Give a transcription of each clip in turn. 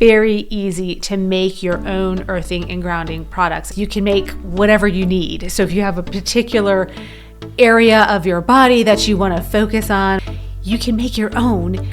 very easy to make your own earthing and grounding products. You can make whatever you need. So if you have a particular area of your body that you want to focus on, you can make your own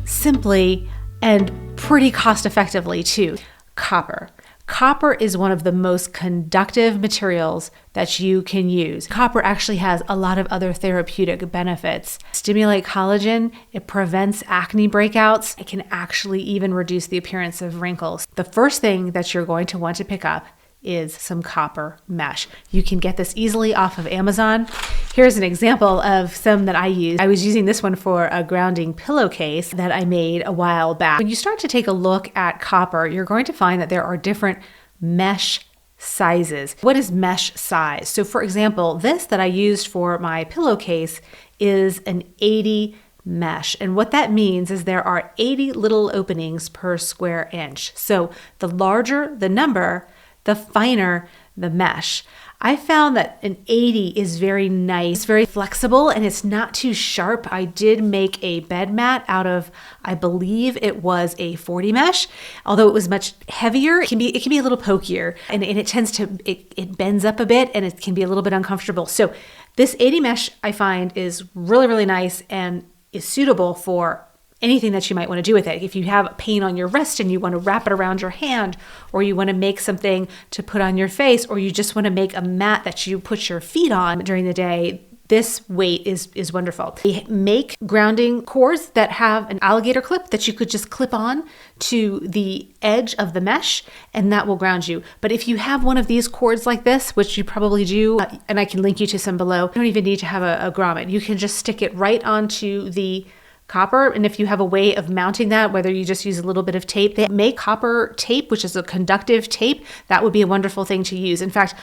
simply and pretty cost effectively too. Copper. Copper is one of the most conductive materials that you can use. Copper actually has a lot of other therapeutic benefits. Stimulate collagen, it prevents acne breakouts, it can actually even reduce the appearance of wrinkles. The first thing that you're going to want to pick up is some copper mesh. You can get this easily off of Amazon. Here's an example of some that I use. I was using this one for a grounding pillowcase that I made a while back. When you start to take a look at copper, you're going to find that there are different mesh sizes. What is mesh size? So for example, this that I used for my pillowcase is an 80 mesh. And what that means is there are 80 little openings per square inch. So the larger the number, the finer the mesh. I found that an 80 is very nice, very flexible, and it's not too sharp. I did make a bed mat out of, I believe it was a 40 mesh, although it was much heavier. It can be a little pokier, and it tends to, it bends up a bit, and it can be a little bit uncomfortable. So this 80 mesh I find is really, really nice and is suitable for anything that you might want to do with it. If you have pain on your wrist and you want to wrap it around your hand, or you want to make something to put on your face, or you just want to make a mat that you put your feet on during the day, this weight is wonderful. They make grounding cords that have an alligator clip that you could just clip on to the edge of the mesh, and that will ground you. But if you have one of these cords like this, which you probably do, and I can link you to some below, you don't even need to have a grommet. You can just stick it right onto the copper. And if you have a way of mounting that, whether you just use a little bit of tape, they make copper tape, which is a conductive tape. That would be a wonderful thing to use. In fact,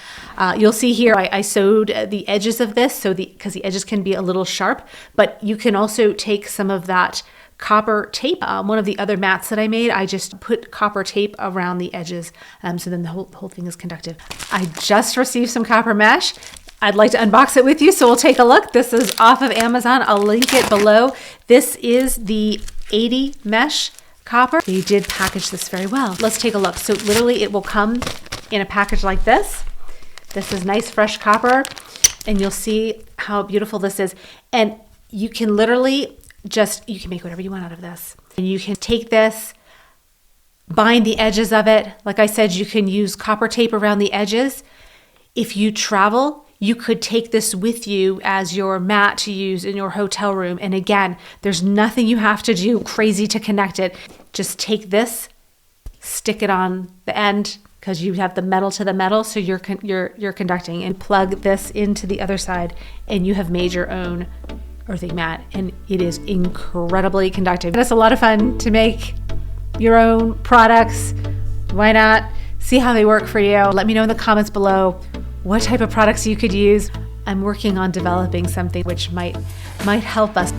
you'll see here, I sewed the edges of this because the edges can be a little sharp, but you can also take some of that copper tape. One of the other mats that I made, I just put copper tape around the edges. So then the whole thing is conductive. I just received some copper mesh. I'd like to unbox it with you, so we'll take a look. This is off of Amazon. I'll link it below. This is the 80 mesh copper. They did package this very well. Let's take a look. So literally it will come in a package like this. This is nice fresh copper, and you'll see how beautiful this is. And you can literally you can make whatever you want out of this. And you can take this, bind the edges of it. Like I said, you can use copper tape around the edges. If you travel, you could take this with you as your mat to use in your hotel room. And again, there's nothing you have to do crazy to connect it. Just take this, stick it on the end, because you have the metal to the metal, so you're conducting, and plug this into the other side, and you have made your own earthing mat, and it is incredibly conductive. And it's a lot of fun to make your own products. Why not? See how they work for you. Let me know in the comments below what type of products you could use. I'm working on developing something which might help us.